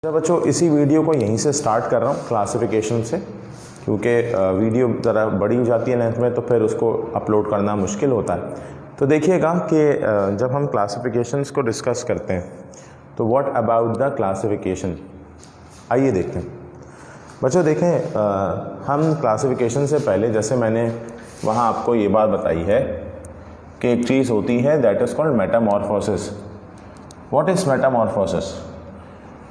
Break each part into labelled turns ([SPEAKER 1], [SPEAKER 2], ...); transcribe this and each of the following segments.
[SPEAKER 1] बच्चों इसी वीडियो को यहीं से स्टार्ट कर रहा हूँ क्लासिफिकेशन से, क्योंकि वीडियो ज़रा बड़ी हो जाती है लेंथ में तो फिर उसको अपलोड करना मुश्किल होता है। तो देखिएगा कि जब हम क्लासिफिकेशंस को डिस्कस करते हैं तो व्हाट अबाउट द क्लासिफिकेशन, आइए देखते हैं। बच्चों देखें, हम क्लासिफिकेशन से पहले जैसे मैंने वहाँ आपको ये बात बताई है कि एक चीज़ होती है that is called Metamorphosis. What is Metamorphosis?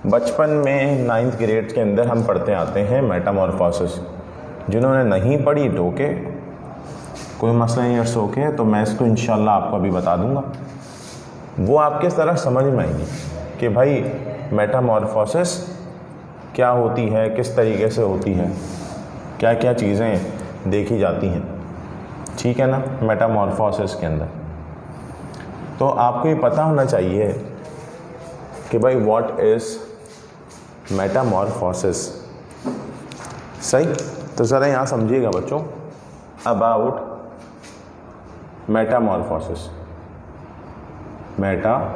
[SPEAKER 1] बचपन में 9th ग्रेड के अंदर हम पढ़ते आते हैं मेटामॉर्फोसिस। जिन्होंने नहीं पढ़ी टोके, कोई मसला नहीं, इट्स ओके, तो मैं इसको इंशाल्लाह आपको अभी बता दूंगा। वो आपके तरह समझ में आएगी कि भाई मेटामॉर्फोसिस क्या होती है, किस तरीके से होती है, क्या क्या चीज़ें देखी जाती हैं, ठीक है ना, मेटामॉर्फोसिस के अंदर। तो आपको ये पता होना चाहिए कि भाई व्हाट इज़ मेटामॉर्फोसिस। सही, तो ज़रा यहाँ समझिएगा बच्चों अबाउट मेटामॉर्फोसिस। मेटामॉर्फोसिस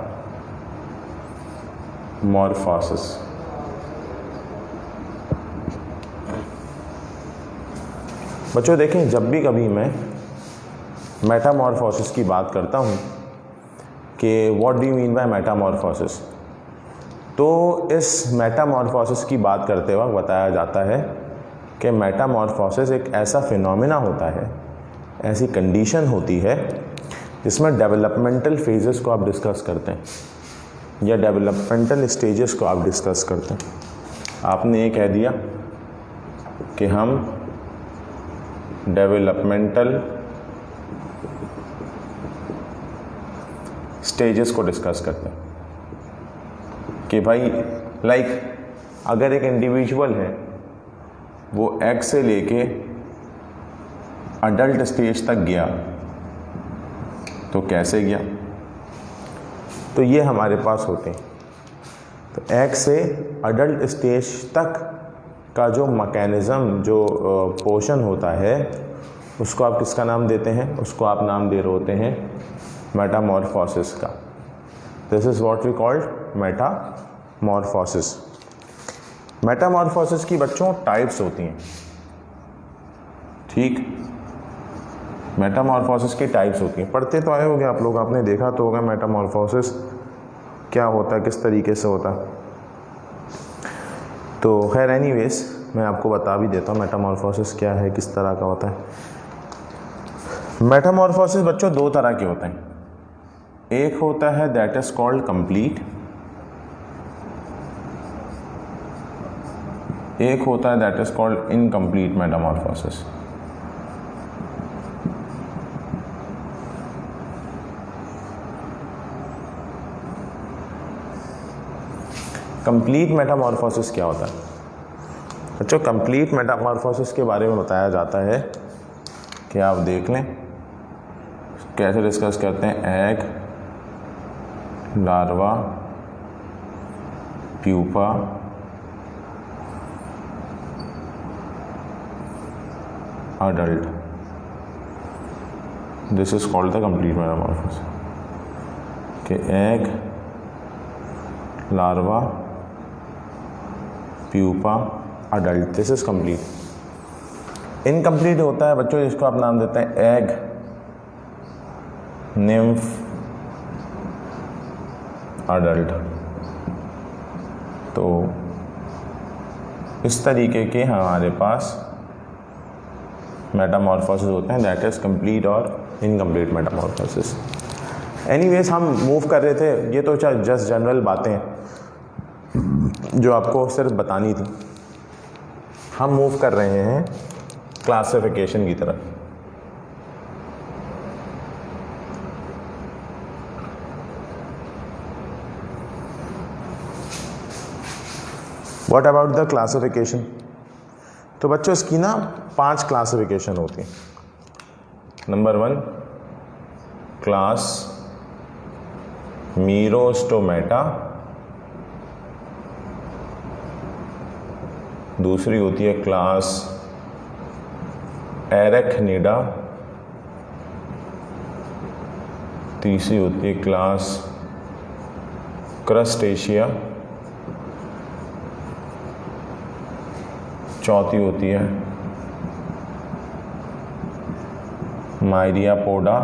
[SPEAKER 1] बच्चों देखें, जब भी कभी मैं मेटामॉर्फोसिस की बात करता हूँ कि what do you mean by Metamorphosis, तो इस मेटामॉर्फोसिस की बात करते वक्त बताया जाता है कि मेटामॉर्फोसिस एक ऐसा फिनोमेना होता है, ऐसी कंडीशन होती है जिसमें डेवलपमेंटल फेजेस को आप डिस्कस करते हैं या डेवलपमेंटल स्टेजेस को आप डिस्कस करते हैं। आपने ये कह दिया कि हम डेवलपमेंटल स्टेजेस को डिस्कस करते हैं कि भाई लाइक अगर एक इंडिविजुअल है वो एग से लेके अडल्ट स्टेज तक गया तो कैसे गया, तो ये हमारे पास होते हैं। तो एग से अडल्ट स्टेज तक का जो मैकेनिज़्म, जो पोर्शन होता है, उसको आप किसका नाम देते हैं? उसको आप नाम दे रहे होते हैं मेटामॉर्फोसिस का। This is what we called metamorphosis. Metamorphosis की बच्चों टाइप्स होती हैं, ठीक, मेटामॉर्फोसिस की टाइप्स होती हैं। पढ़ते तो आए होंगे आप लोग, आपने देखा तो होगा मेटामॉर्फोसिस क्या होता है, किस तरीके से होता है। तो खैर एनीवेज मैं आपको बता भी देता हूँ मेटामॉर्फोसिस क्या है, किस तरह का होता है। मेटामॉर्फोसिस बच्चों दो तरह के होते हैं। एक होता है दैट इज कॉल्ड कंप्लीट, एक होता है that is called incomplete Metamorphosis. Complete Metamorphosis क्या होता है बच्चों? कंप्लीट मेटामॉर्फोसिस के बारे में बताया जाता है कि आप देख लें कैसे डिस्कस करते हैं। Egg, larva, pupa, adult, this is called the complete metamorphosis। कि egg, larva, pupa, adult, this is complete. Incomplete होता है बच्चों जिसको आप नाम देते हैं एग, निम्फ, अडल्ट। तो इस तरीके के हमारे पास मेटामॉर्फोसिस होते हैं, दैट इज़ कंप्लीट और इनकम्प्लीट मेटामॉर्फोसिस। एनीवेज हम मूव कर रहे थे, ये तो जस्ट जनरल बातें जो आपको सिर्फ बतानी थी। हम मूव कर रहे हैं क्लासिफिकेशन की तरफ। What about the classification? तो बच्चों इसकी ना 5 क्लासिफिकेशन होती हैं। नंबर 1 क्लास मीरोस्टोमेटा, दूसरी होती है क्लास एरेक्निडा, तीसरी होती है क्लास क्रस्टेशिया, चौथी होती है मायरियापोडा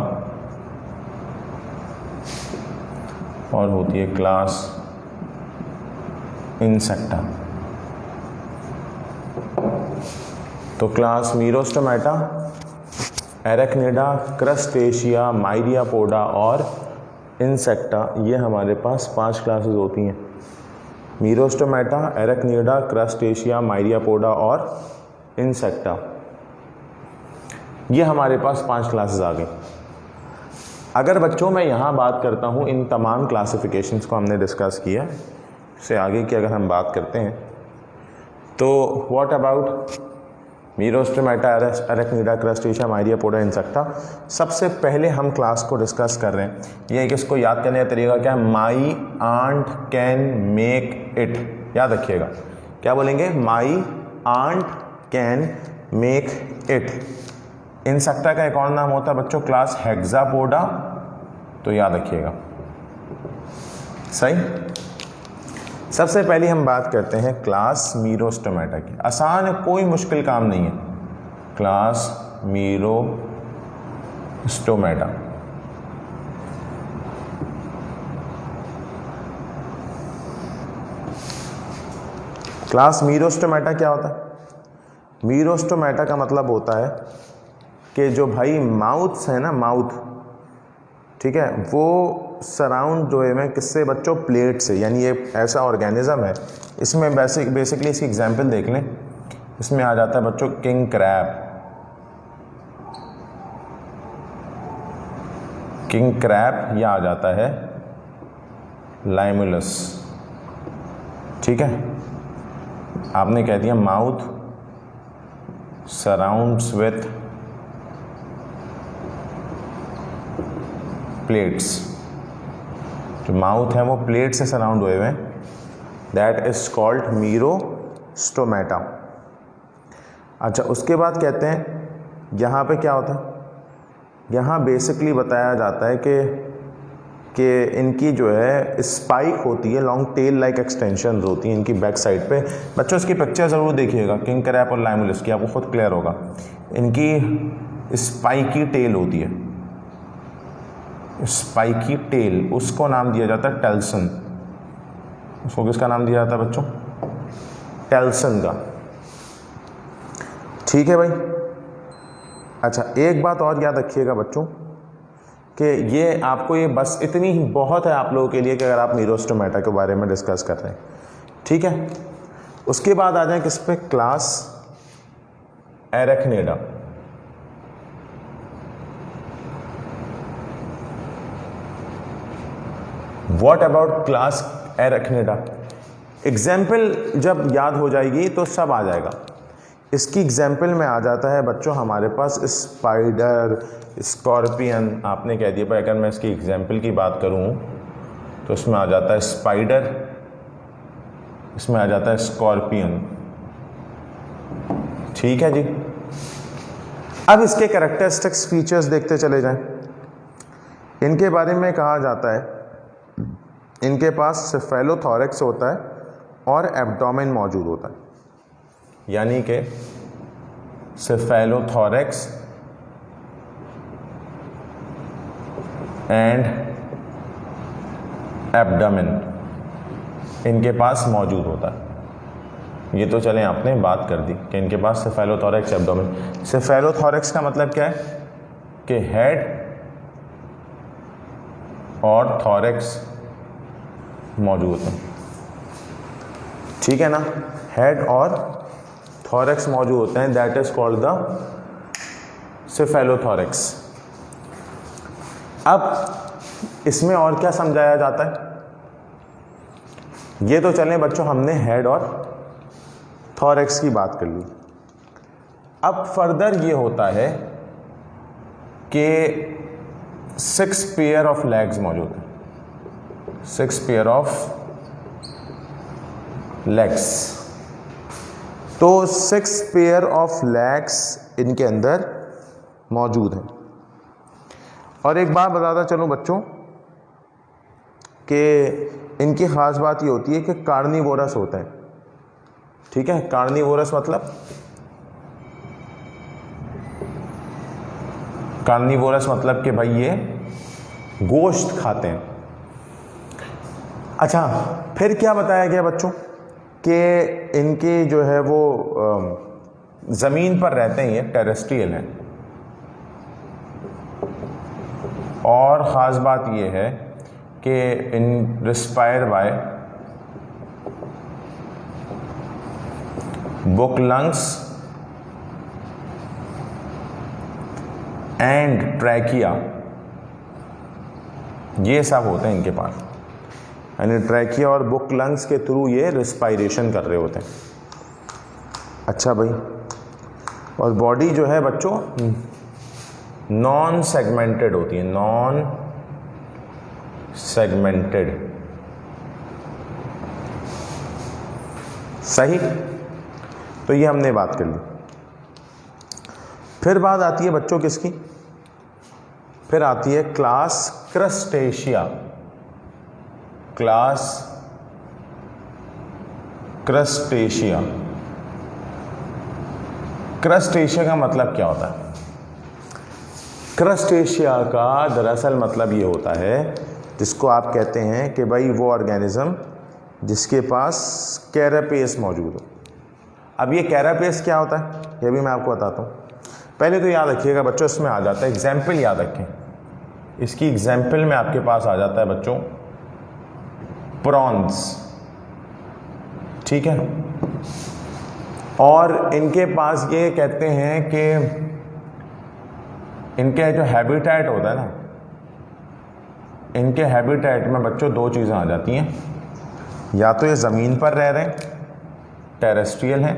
[SPEAKER 1] और होती है क्लास इंसेक्टा। तो क्लास मीरोस्टोमेटा, एरेक्निडा, क्रस्टेशिया, मायरियापोडा और इंसेक्टा, ये हमारे पास 5 क्लासेस होती हैं। मीरोस्टोमेटा, एरेक्निडा, क्रस्टेशिया, मायरियापोडा और इंसेक्टा, ये हमारे पास 5 क्लासेस आ गई। अगर बच्चों मैं यहाँ बात करता हूँ, इन तमाम क्लासिफिकेशंस को हमने डिस्कस किया, इससे आगे की अगर हम बात करते हैं तो what about Merostomata, Arachnida, Crustacea, Myriapoda, Insecta. सबसे पहले हम क्लास को डिस्कस कर रहे हैं। ये किसको याद करने का तरीका क्या है? My aunt can make it. याद रखिएगा, क्या बोलेंगे? My aunt can make it. Insecta का एक और नाम होता है बच्चों क्लास हेक्सापोडा, तो याद रखिएगा। सही। सबसे पहले हम बात करते हैं क्लास मीरोस्टोमेटा की। आसान है, कोई मुश्किल काम नहीं है। क्लास मीरोस्टोमेटा, क्लास मीरोस्टोमेटा क्या होता है? मीरोस्टोमेटा का मतलब होता है कि जो भाई माउथ्स है ना, माउथ, ठीक है, वो सराउंड जो है किससे बच्चों? प्लेट से। यानी ये ऐसा ऑर्गेनिज्म है, इसमें बेसिकली इसकी एग्जांपल देख लें। इसमें आ जाता है बच्चों किंग क्रैब, किंग क्रैब, या आ जाता है लाइमुलस। ठीक है, आपने कह दिया माउथ सराउंड्स विथ प्लेट्स, जो माउथ है वो प्लेट से सराउंड हुए हुए हैं, दैट इज कॉल्ड मीरोस्टोमेटा। अच्छा, उसके बाद कहते हैं यहाँ पे क्या होता है? यहाँ बेसिकली बताया जाता है कि इनकी जो है स्पाइक होती है, लॉन्ग टेल लाइक एक्सटेंशन होती है इनकी बैक साइड पे। बच्चों इसकी पिक्चर ज़रूर देखिएगा, किंग क्रैब और लाइमुलस की, आपको खुद क्लियर होगा। इनकी स्पाइकी टेल होती है, स्पाइकी टेल, उसको नाम दिया जाता है टेल्सन। उसको किसका नाम दिया जाता है बच्चों? टेल्सन का। ठीक है भाई। अच्छा, एक बात और याद रखिएगा बच्चों कि ये आपको, ये बस इतनी ही बहुत है आप लोगों के लिए कि अगर आप मीरोस्टोमेटा के बारे में डिस्कस कर रहे हैं, ठीक है। उसके बाद आ जाए किस पे? Class Arachnida. What about class Arachnida? Example जब याद हो जाएगी तो सब आ जाएगा। इसकी एग्जाम्पल में आ जाता है बच्चों हमारे पास स्पाइडर, स्कॉर्पियन। आपने कह दिया भाई, अगर मैं इसकी एग्जाम्पल की बात करूं तो इसमें आ जाता है स्पाइडर, इसमें आ जाता है स्कॉर्पियन। ठीक है जी। अब इसके कैरेक्टरिस्टिक्स फीचर्स देखते चले जाएं। इनके बारे में कहा जाता है इनके पास सेफेलोथोरैक्स होता है और एब्डोमेन मौजूद होता है, यानी कि सेफेलोथोरैक्स एंड एब्डोमेन इनके पास मौजूद होता है। ये तो चलें आपने बात कर दी कि इनके पास सेफेलोथोरैक्स, एब्डोमेन। सेफेलोथोरैक्स का मतलब क्या है कि हेड और थोरैक्स मौजूद है। ठीक है ना, हेड और थोरैक्स मौजूद होते हैं, that is called the cephalothorax. अब इसमें और क्या समझाया जाता है? ये तो चलें बच्चों, हमने हेड और थोरैक्स की बात कर ली। अब फर्दर ये होता है कि 6 पेयर ऑफ लेग्स मौजूद है, 6 पेयर ऑफ लेग्स। तो 6 पेयर ऑफ लेग्स इनके अंदर मौजूद हैं। और एक बात बताता चलूं बच्चों कि इनकी ख़ास बात ये होती है कि कार्निवोरस होते हैं। ठीक है। कार्निवोरस मतलब, कार्निवोरस मतलब कि भाई ये गोश्त खाते हैं। अच्छा, फिर क्या बताया गया बच्चों कि इनके जो है वो ज़मीन पर रहते हैं, ये टेरेस्ट्रियल हैं। और ख़ास बात ये है कि इन respire by book lungs and trachea, ये सब होते हैं इनके पास, यानी ट्रैकिया और बुक लंग्स के थ्रू ये रिस्पायरेशन कर रहे होते हैं। अच्छा भाई, और बॉडी जो है बच्चों नॉन सेगमेंटेड होती है, नॉन सेगमेंटेड, सही। तो ये हमने बात कर ली। फिर बात आती है बच्चों किसकी, फिर आती है class crustacea. Class crustacea. Crustacea का मतलब क्या होता है? क्रस्टेशिया का दरअसल मतलब ये होता है, जिसको आप कहते हैं कि भाई वो ऑर्गेनिज्म जिसके पास कैरापेस मौजूद हो। अब ये कैरापेस क्या होता है ये भी मैं आपको बताता हूँ। पहले तो याद रखिएगा बच्चों, इसमें आ जाता है एग्जाम्पल, याद रखें इसकी एग्जाम्पल में आपके पास आ जाता है बच्चों प्रॉन्स, ठीक है। और इनके पास ये कहते हैं कि इनके जो हैबिटेट होता है ना, इनके हैबिटेट में बच्चों दो चीज़ें आ जाती हैं, या तो ये ज़मीन पर रह रहे हैं, टेरेस्ट्रियल हैं,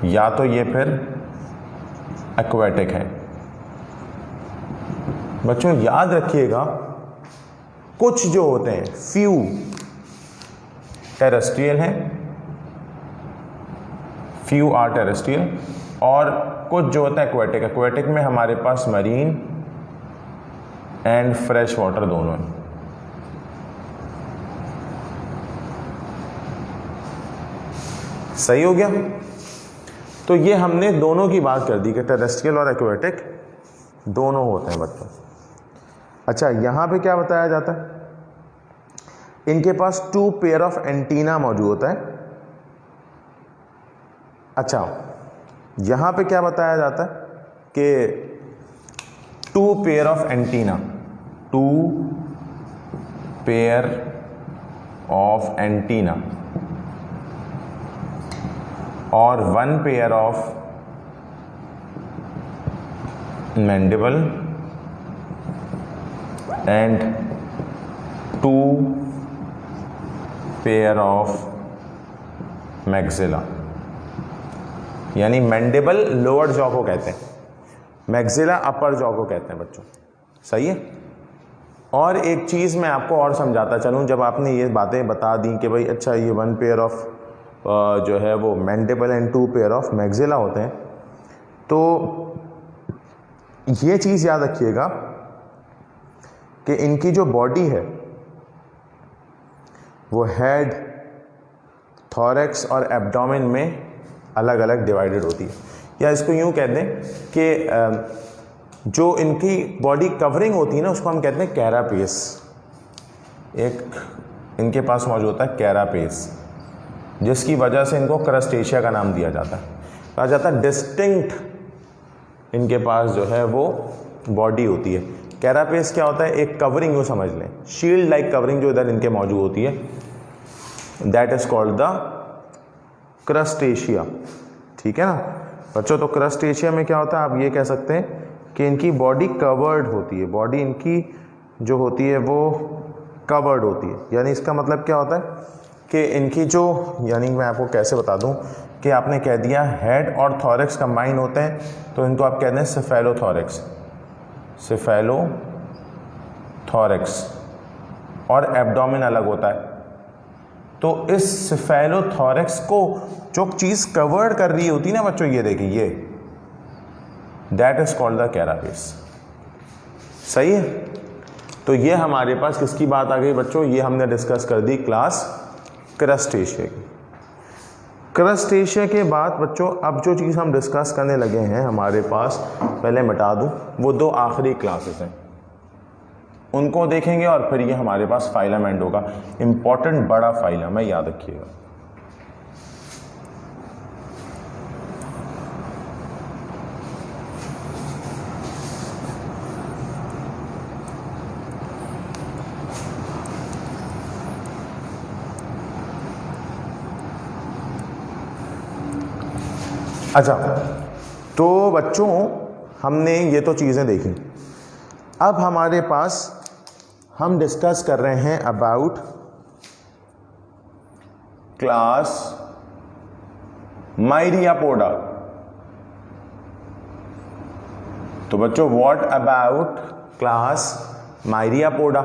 [SPEAKER 1] या तो ये फिर एक्वेटिक है। बच्चों याद रखिएगा, कुछ जो होते हैं फ्यू टेरेस्ट्रियल हैं, फ्यू आर टेरेस्ट्रियल, और कुछ जो होता है एक्वेटिक। एक्वेटिक में हमारे पास मरीन एंड फ्रेश वाटर दोनों हैं। सही हो गया। तो ये हमने दोनों की बात कर दी कि टेरेस्ट्रियल और एक्वेटिक दोनों होते हैं बच्चों। अच्छा, यहां पे क्या बताया जाता है, इनके पास 2 पेयर ऑफ एंटीना मौजूद होता है। अच्छा, यहां पे क्या बताया जाता है कि 2 pair of antenna, 2 pair of antenna और 1 pair of mandible and 2 pair of maxilla. यानी मैंडिबल लोअर जॉ को कहते हैं, मैक्सिला अपर जॉ को कहते हैं बच्चों। सही है। और एक चीज़ मैं आपको और समझाता चलूँ, जब आपने ये बातें बता दी कि भाई अच्छा ये 1 पेयर ऑफ जो है वो mandible and 2 pair of maxilla होते हैं, तो ये चीज़ याद रखिएगा कि इनकी जो बॉडी है वो हेड, थॉरैक्स और एब्डोमेन में अलग अलग डिवाइडेड होती है। या इसको यूँ कह दें कि जो इनकी बॉडी कवरिंग होती है ना, उसको हम कहते हैं कैरापेस। एक इनके पास मौजूद होता है कैरापेस, जिसकी वजह से इनको क्रस्टेशिया का नाम दिया जाता है। कहा जाता है डिस्टिंक्ट इनके पास जो है वो बॉडी होती है। कैरापेस क्या होता है? एक कवरिंग, यूँ समझ लें, शील्ड लाइक कवरिंग जो इधर इनके मौजूद होती है, that is called the crustacea. ठीक है ना बच्चों। तो क्रस्टेशिया में क्या होता है, आप ये कह सकते हैं कि इनकी बॉडी कवर्ड होती है, बॉडी इनकी जो होती है वो कवर्ड होती है। यानी इसका मतलब क्या होता है कि इनकी जो, यानी मैं आपको कैसे बता दूं कि आपने कह दिया हेड और थॉरैक्स कंबाइन होते हैं, तो इनको आप कहते हैं सेफेलोथॉरैक्स, सेफेलोथॉरैक्स, और एब्डोमेन अलग होता है। तो इस सेफेलोथॉरैक्स को जो चीज़ कवर्ड कर रही होती है ना बच्चों, ये देखिए, ये that is called the carapace. सही है। तो ये हमारे पास किसकी बात आ गई बच्चों? ये हमने डिस्कस कर दी क्लास क्रस्टेशिया की। क्रस्टेशिया के बाद बच्चों अब जो चीज़ हम डिस्कस करने लगे हैं हमारे पास, पहले मिटा दूं, वो 2 आखिरी क्लासेस हैं, उनको देखेंगे और फिर ये हमारे पास फाइलम एंड होगा। इंपॉर्टेंट बड़ा फाइलम है, याद रखिएगा। अच्छा, तो बच्चों हमने ये तो चीज़ें देखी। अब हमारे पास हम डिस्कस कर रहे हैं अबाउट क्लास मायरियापोडा। तो बच्चों व्हाट अबाउट क्लास मायरियापोडा,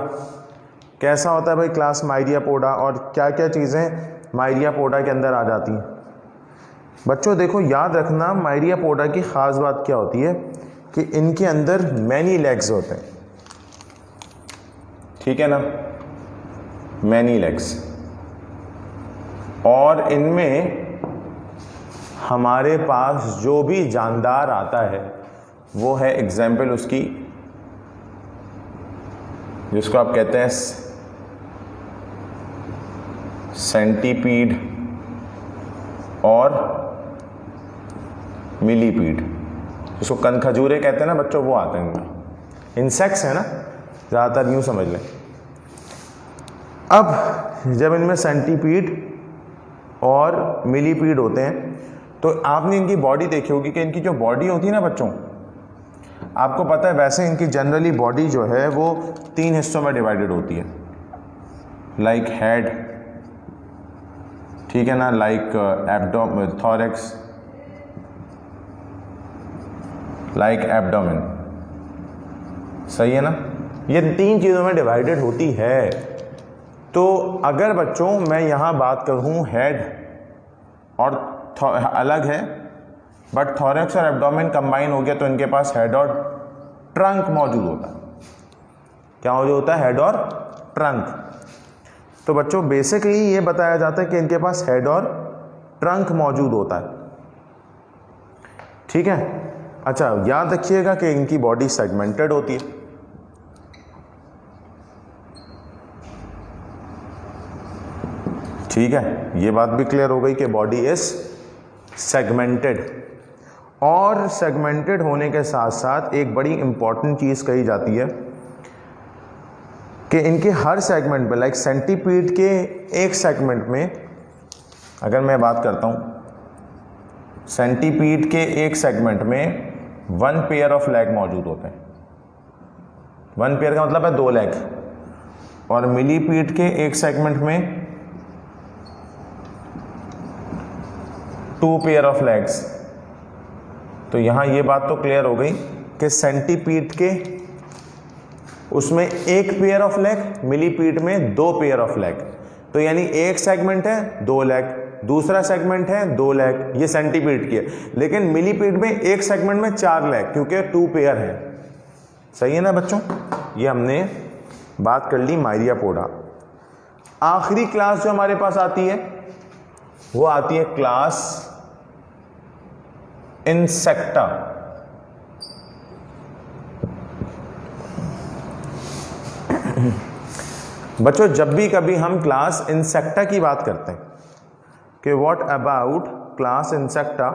[SPEAKER 1] कैसा होता है भाई क्लास मायरियापोडा, और क्या क्या चीज़ें मायरियापोडा के अंदर आ जाती हैं। बच्चों देखो याद रखना, मायरियापोडा की ख़ास बात क्या होती है कि इनके अंदर मैनी लेग्स होते हैं, ठीक है ना, मैनी लेग्स, और इनमें हमारे पास जो भी जानदार आता है वो है एग्जाम्पल उसकी, जिसको आप कहते हैं सेंटीपीड और मिलीपीड, जिसको कनखजूरे कहते हैं ना बच्चों, वो आते हैं इनमें। इंसेक्ट्स है ना, ज़्यादातर यूँ समझ लें। अब जब इनमें सेंटीपीड और मिलीपीड होते हैं तो आपने इनकी बॉडी देखी होगी कि इनकी जो बॉडी होती है ना बच्चों, आपको पता है वैसे इनकी जनरली बॉडी जो है वो 3 हिस्सों में डिवाइडेड होती है, लाइक हेड, ठीक है ना, लाइक थॉरेक्स, लाइक एब्डोमेन, सही है ना, ये 3 चीज़ों में डिवाइडेड होती है। तो अगर बच्चों मैं यहाँ बात करूँ हेड और अलग है, बट थॉरेक्स और एब्डोमेन कंबाइन हो गया तो इनके पास हेड और ट्रंक मौजूद होता है। क्या मौजूद होता है? हेड और ट्रंक। तो बच्चों बेसिकली ये बताया जाता है कि इनके पास हेड और ट्रंक मौजूद होता है, ठीक है। अच्छा याद रखिएगा कि इनकी बॉडी सेगमेंटेड होती है, ठीक है, ये बात भी क्लियर हो गई कि बॉडी इज सेगमेंटेड। और सेगमेंटेड होने के साथ साथ एक बड़ी इंपॉर्टेंट चीज़ कही जाती है कि इनके हर सेगमेंट में, लाइक सेंटीपीड के एक सेगमेंट में, अगर मैं बात करता हूँ सेंटीपीड के एक सेगमेंट में 1 पेयर ऑफ लेग मौजूद होते हैं। 1 पेयर का मतलब है 2 लेग, और मिलीपीड के एक सेगमेंट में 2 पेयर ऑफ लेग्स। तो यहाँ ये बात तो क्लियर हो गई कि सेंटीपीड के उसमें 1 पेयर ऑफ लेग, मिलीपीड में 2 पेयर ऑफ लेग। तो यानी एक सेगमेंट है 2 लेग, दूसरा सेगमेंट है 2 लेग, ये सेंटीपीड की है। लेकिन मिलीपीड में एक सेगमेंट में 4 लेग, क्योंकि 2 पेयर है। सही है ना बच्चों, ये हमने बात कर ली मायरियापोडा। आखिरी क्लास जो हमारे पास आती है वो आती है क्लास इंसेक्टा। बच्चों जब भी कभी हम क्लास इंसेक्टा की बात करते हैं कि व्हाट अबाउट क्लास इंसेक्टा,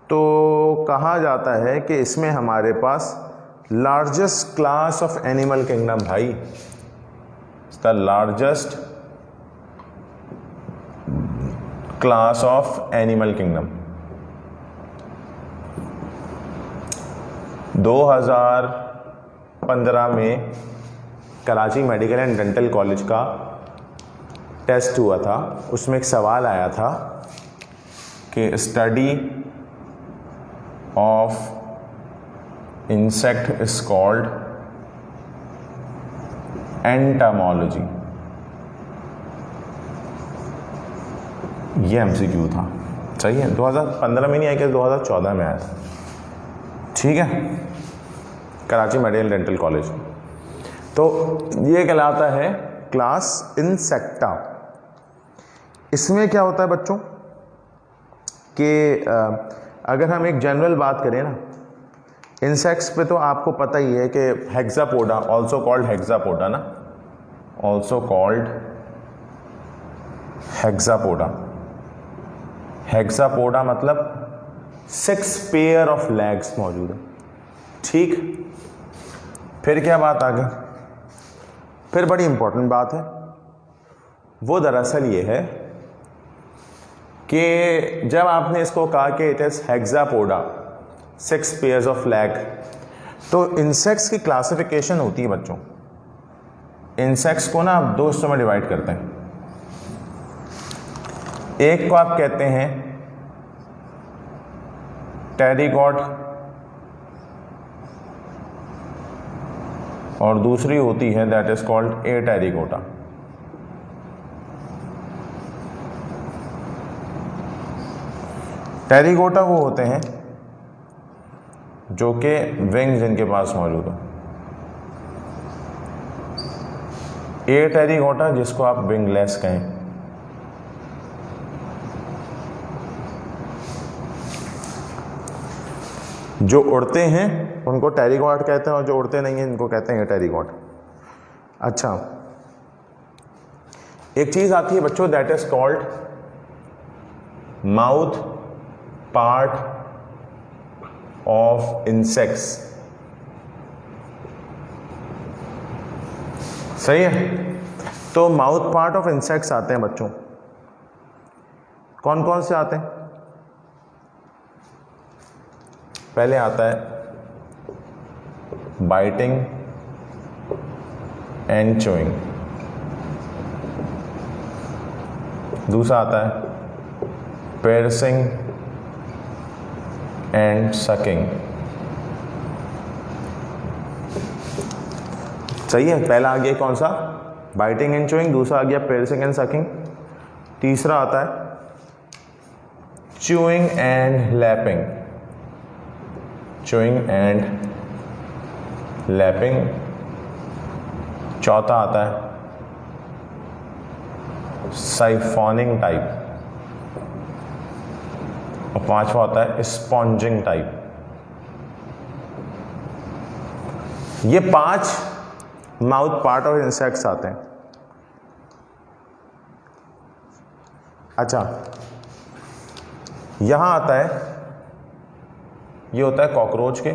[SPEAKER 1] तो कहा जाता है कि इसमें हमारे पास largest class of animal kingdom, भाई the largest class of animal kingdom. 2015 में Karachi medical and dental college का टेस्ट हुआ था, उसमें एक सवाल आया था कि study of insect is called entomology. ये एमसीक्यू था, सही है। 2015 में नहीं आया, 2014 में आया था, ठीक है, कराची मेडिकल डेंटल कॉलेज। तो ये कहलाता है क्लास इंसेक्टा। इसमें क्या होता है बच्चों कि अगर हम एक जनरल बात करें ना, इंसेक्ट्स पे तो आपको पता ही है कि हेक्सापोडा, ऑल्सो कॉल्ड हेक्सापोडा ना, ऑल्सो कॉल्ड हेक्सापोडा। हेक्सापोडा मतलब 6 पेयर ऑफ लेग्स मौजूद है। ठीक, फिर क्या बात आ गई, फिर बड़ी इंपॉर्टेंट बात है, वो दरअसल ये है कि जब आपने इसको कहा कि it is Hexapoda 6 pairs of leg, तो इंसेक्ट्स की क्लासिफिकेशन होती है बच्चों। इंसेक्ट्स को ना आप 2 हिस्सों में डिवाइड करते हैं। एक को आप कहते हैं टेरिगॉट और दूसरी होती है that is called a Pterygota. Pterygota वो होते हैं जो कि विंग्स इनके पास मौजूद हो। ए टेरिगोटा जिसको आप विंगलेस कहें। जो उड़ते हैं उनको टेरिगॉट कहते हैं और जो उड़ते नहीं हैं इनको कहते हैं टेरिगॉट। अच्छा, एक चीज आती है बच्चों that is called mouth part of insects. सही है, तो माउथ पार्ट ऑफ इंसेक्ट्स आते हैं बच्चों, कौन कौन से आते हैं? पहले आता है बाइटिंग एंड चोइंग, दूसरा आता है पियर्सिंग एंड सकिंग। सही है, पहला आ गया कौन सा? बाइटिंग एंड चोइंग, दूसरा आ गया पियर्सिंग एंड सकिंग, तीसरा आता है chewing and lapping, chewing and lapping, चौथा आता है साइफोनिंग टाइप और पांचवा होता है स्पॉन्जिंग टाइप। ये 5 माउथ पार्ट ऑफ इंसेक्ट्स आते हैं। अच्छा, यहां आता है, ये होता है कॉकरोच के,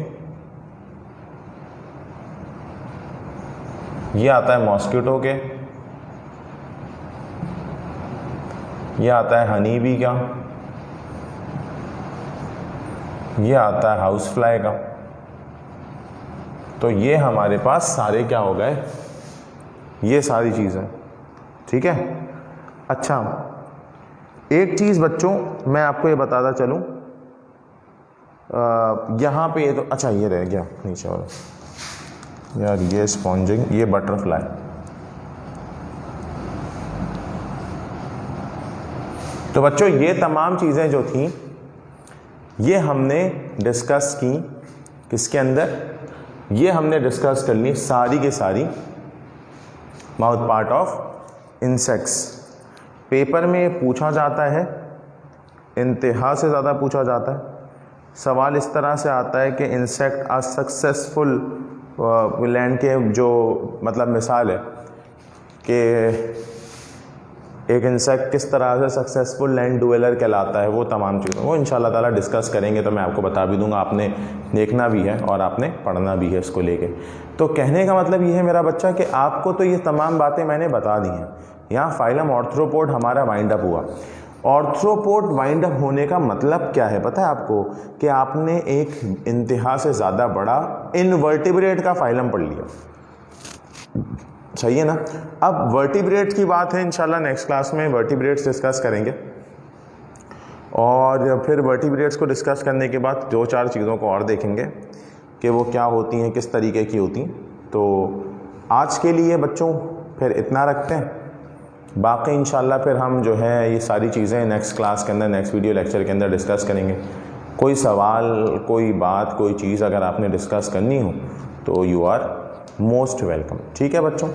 [SPEAKER 1] ये आता है मॉस्किटो के, ये आता है हनी बी का, ये आता है हाउस फ्लाई का। तो ये हमारे पास सारे क्या हो गए, ये सारी चीज़ें। ठीक है। अच्छा, एक चीज़ बच्चों मैं आपको ये बताता चलूँ, यहाँ पे ये तो अच्छा ये रह गया नीचे वाला यार, ये स्पॉन्जिंग, ये बटरफ्लाई। तो बच्चों ये तमाम चीज़ें जो थी ये हमने डिस्कस की, किसके अंदर? ये हमने डिस्कस कर ली सारी की सारी mouth part of insects. Paper में पूछा जाता है, इंतहा से ज़्यादा पूछा जाता है। सवाल इस तरह से आता है कि इंसेक्ट आर सक्सेसफुल लैंड के जो मतलब मिसाल है कि एक इंसेक्ट किस तरह से सक्सेसफुल लैंड डुएलर कहलाता है, वो तमाम चीज़ें वो इंशाल्लाह ताला डिस्कस करेंगे, तो मैं आपको बता भी दूंगा। आपने देखना भी है और आपने पढ़ना भी है इसको लेके। तो कहने का मतलब ये है मेरा बच्चा कि आपको तो ये तमाम बातें मैंने बता दी हैं। यहाँ फाइलम ऑर्थ्रोपोड हमारा वाइंड अप हुआ। ऑर्थ्रोपोड वाइंड अप होने का मतलब क्या है पता है आपको? कि आपने एक इंतहा से ज़्यादा बड़ा इनवर्टिब्रेट का फाइलम पढ़ लिया। सही है ना। अब वर्टिब्रेट की बात है, इंशाल्लाह नेक्स्ट क्लास में वर्टिब्रेट्स डिस्कस करेंगे और फिर वर्टिब्रेट्स को डिस्कस करने के बाद 2-4 चीज़ों को और देखेंगे कि वो क्या होती हैं, किस तरीके की होती। तो आज के लिए बच्चों फिर इतना रखते हैं, बाकी इंशाल्लाह फिर हम जो है ये सारी चीज़ें नेक्स्ट क्लास के अंदर, नेक्स्ट वीडियो लेक्चर के अंदर डिस्कस करेंगे। कोई सवाल, कोई बात, कोई चीज़ अगर आपने डिस्कस करनी हो तो यू आर मोस्ट वेलकम। ठीक है बच्चों,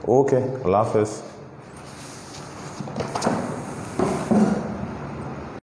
[SPEAKER 1] ओके, अल्लाह हाफ़िज़।